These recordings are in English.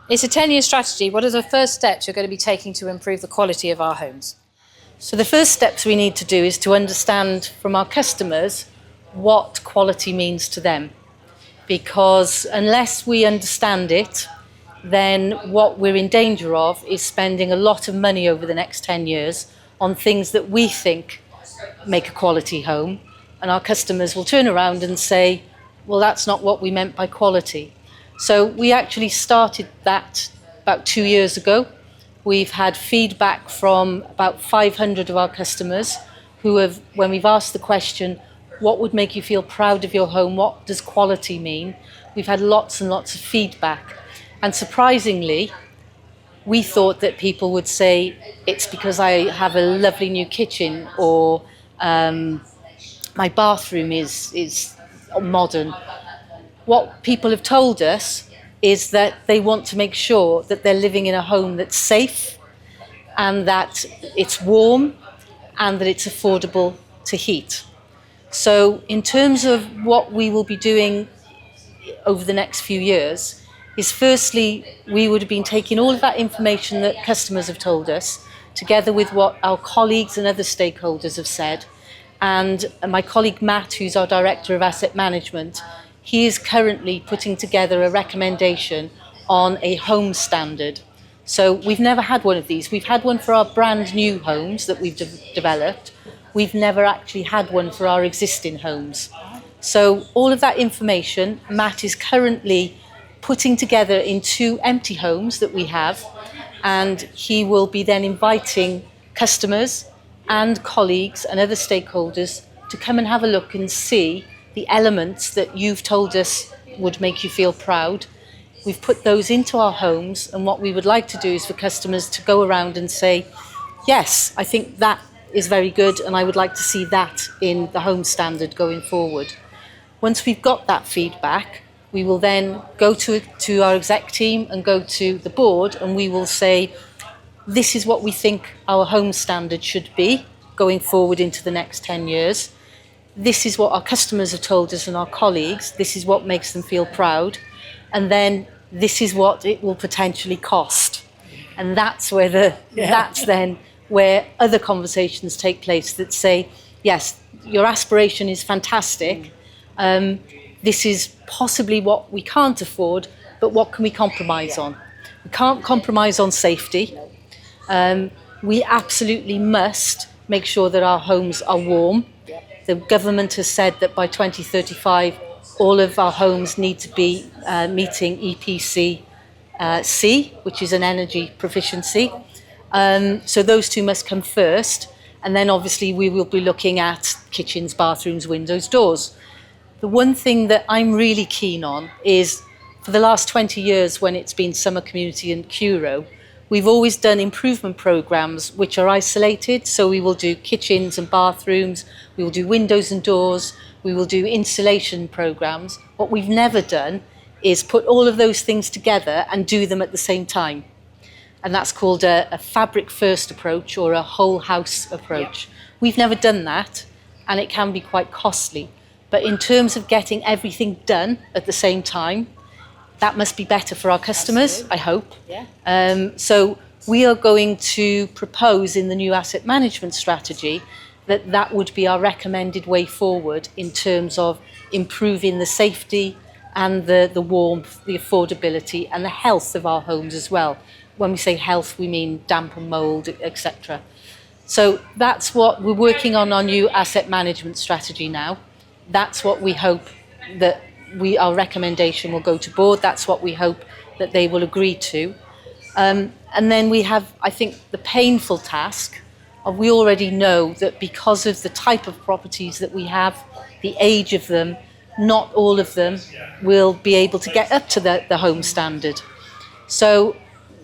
It's a 10-year strategy. What are the first steps you're going to be taking to improve the quality of our homes? So the first steps we need to do is to understand from our customers what quality means to them. Because unless we understand it, then what we're in danger of is spending a lot of money over the next 10 years on things that we think make a quality home. And our customers will turn around and say, well, that's not what we meant by quality. So we actually started that about 2 years ago. We've had feedback from about 500 of our customers who have, when we've asked the question, what would make you feel proud of your home? What does quality mean? We've had lots and lots of feedback. And surprisingly, we thought that people would say, it's because I have a lovely new kitchen, or my bathroom is modern. What people have told us is that they want to make sure that they're living in a home that's safe and that it's warm and that it's affordable to heat. So in terms of what we will be doing over the next few years is, firstly, we would have been taking all of that information that customers have told us, together with what our colleagues and other stakeholders have said. And my colleague Matt, who's our Director of Asset Management, he is currently putting together a recommendation on a home standard. So we've never had one of these. We've had one for our brand new homes that we've developed. We've never actually had one for our existing homes. So all of that information, Matt is currently putting together in 2 empty homes that we have, and he will be then inviting customers and colleagues and other stakeholders to come and have a look and see the elements that you've told us would make you feel proud. We've put those into our homes, and what we would like to do is for customers to go around and say, yes, I think that is very good, and I would like to see that in the home standard going forward. Once we've got that feedback, we will then go to our exec team and go to the board, and we will say, this is what we think our home standard should be going forward into the next 10 years. This is what our customers have told us and our colleagues. This is what makes them feel proud. And then this is what it will potentially cost. And that's where that's then where other conversations take place that say, yes, your aspiration is fantastic. This is possibly what we can't afford, but what can we compromise on? We can't compromise on safety. We absolutely must make sure that our homes are warm. The government has said that by 2035, all of our homes need to be meeting EPC C, which is an energy proficiency. So those 2 must come first. And then obviously we will be looking at kitchens, bathrooms, windows, doors. The one thing that I'm really keen on is, for the last 20 years when it's been Summer Community and Curo, we've always done improvement programs which are isolated. So we will do kitchens and bathrooms, we will do windows and doors, we will do insulation programs. What we've never done is put all of those things together and do them at the same time. And that's called a fabric first approach, or a whole house approach. We've never done that, and it can be quite costly. But in terms of getting everything done at the same time, that must be better for our customers, I hope. So we are going to propose in the new asset management strategy that that would be our recommended way forward in terms of improving the safety and the warmth, the affordability and the health of our homes as well. When we say health, we mean damp and mould, etc. So that's what we're working on our new asset management strategy now. That's what we hope that our recommendation will go to board. That's what we hope that they will agree to. And then we have, I think, the painful task of, we already know that because of the type of properties that we have, the age of them, not all of them will be able to get up to the home standard. So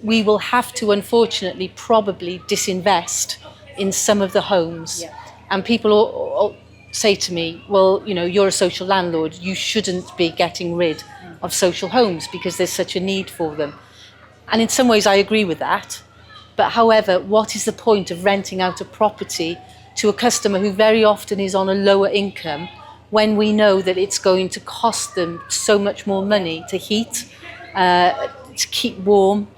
we will have to, unfortunately, probably disinvest in some of the homes. And people all say to me, well, you know, you're a social landlord, you shouldn't be getting rid of social homes because there's such a need for them. And in some ways I agree with that. But however, what is the point of renting out a property to a customer who very often is on a lower income, when we know that it's going to cost them so much more money to heat, to keep warm.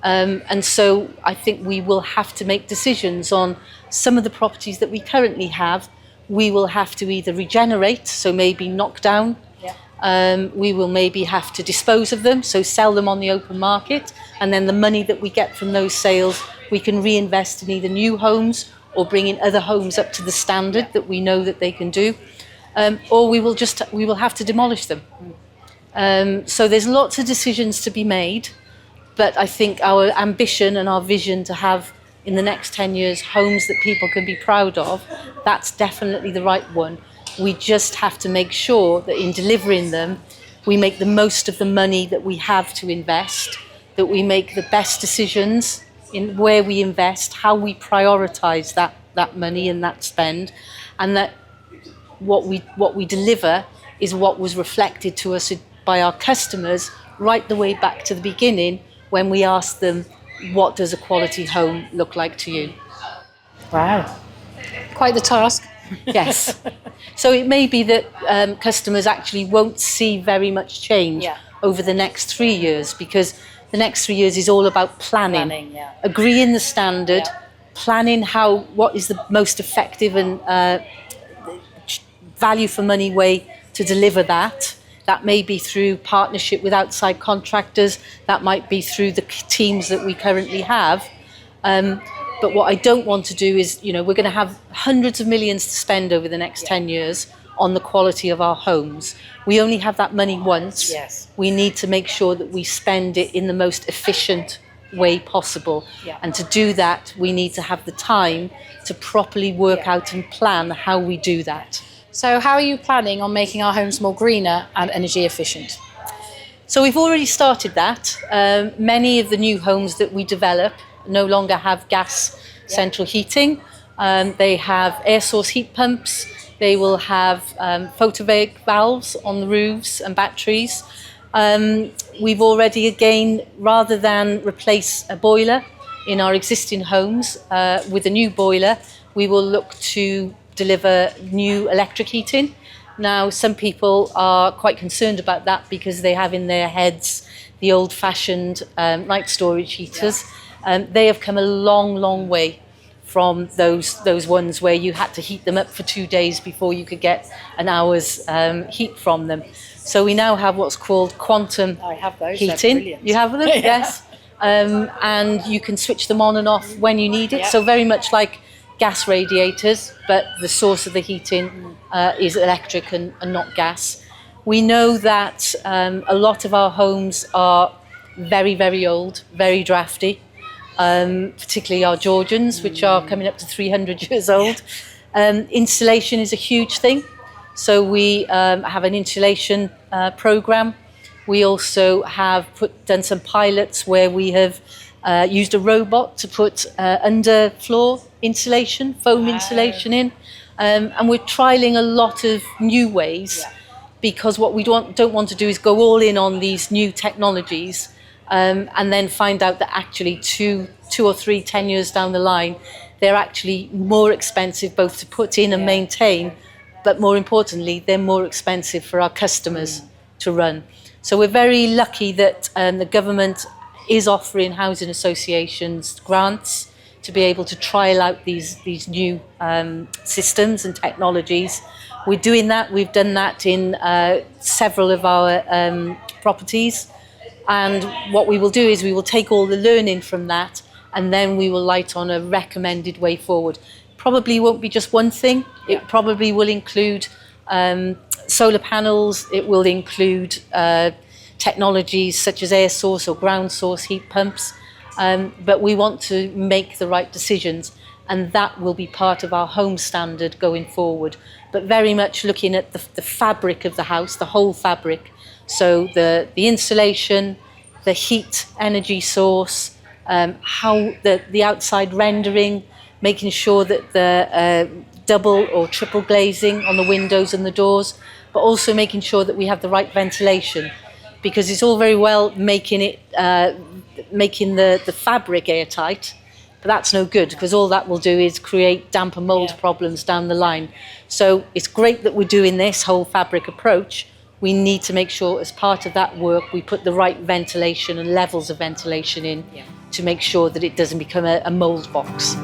And so I think we will have to make decisions on some of the properties that we currently have. We will have to either regenerate, so maybe knock down. We will maybe have to dispose of them, so sell them on the open market, and then the money that we get from those sales we can reinvest in either new homes or bringing other homes up to the standard that we know that they can do, or we will have to demolish them. So there's lots of decisions to be made, but I think our ambition and our vision to have in the next 10 years homes that people can be proud of, that's definitely the right one. We just have to make sure that in delivering them, we make the most of the money that we have to invest, that we make the best decisions in where we invest, how we prioritise that money and that spend, and that what we deliver is what was reflected to us by our customers right the way back to the beginning when we asked them, what does a quality home look like to you? Wow. Quite the task. Yes. So it may be that customers actually won't see very much change over the next 3 years, because the next 3 years is all about planning agreeing the standard, planning what is the most effective and value for money way to deliver that. That may be through partnership with outside contractors, that might be through the teams that we currently have. But what I don't want to do is, we're going to have hundreds of millions to spend over the next 10 years on the quality of our homes. We only have that money once. We need to make sure that we spend it in the most efficient way possible. And to do that, we need to have the time to properly work out and plan how we do that. So how are you planning on making our homes more greener and energy efficient? So we've already started that. Many of the new homes that we develop no longer have gas central heating. They have air source heat pumps. They will have photovoltaic valves on the roofs and batteries. We've already, again, rather than replace a boiler in our existing homes with a new boiler, we will look to deliver new electric heating. Now, some people are quite concerned about that because they have in their heads the old-fashioned night storage heaters. They have come a long, long way from those ones where you had to heat them up for 2 days before you could get an hour's heat from them. So we now have what's called quantum heating. You have them? Yes. And you can switch them on and off when you need it. So very much like gas radiators, but the source of the heating is electric and not gas. We know that a lot of our homes are very, very old, very drafty. Particularly our Georgians, which are coming up to 300 years old. Insulation is a huge thing. So we have an insulation program. We also have done some pilots where we have used a robot to put underfloor insulation, foam insulation in. And we're trialling a lot of new ways because what we don't want to do is go all in on these new technologies and then find out that actually two or three, 10 years down the line, they're actually more expensive both to put in and maintain, but more importantly, they're more expensive for our customers to run. So we're very lucky that the government is offering housing associations grants to be able to trial out these new systems and technologies. We're doing that. We've done that in several of our properties. And what we will do is we will take all the learning from that and then we will light on a recommended way forward. Probably won't be just one thing. It probably will include solar panels. It will include technologies such as air source or ground source heat pumps. But we want to make the right decisions, and that will be part of our home standard going forward. But very much looking at the fabric of the house, the whole fabric. So the insulation, the heat energy source, how the outside rendering, making sure that the double or triple glazing on the windows and the doors, but also making sure that we have the right ventilation. Because it's all very well making the fabric airtight, but that's no good because all that will do is create damp and mold problems down the line. So it's great that we're doing this whole fabric approach, we need to make sure as part of that work we put the right ventilation and levels of ventilation in to make sure that it doesn't become a mould box.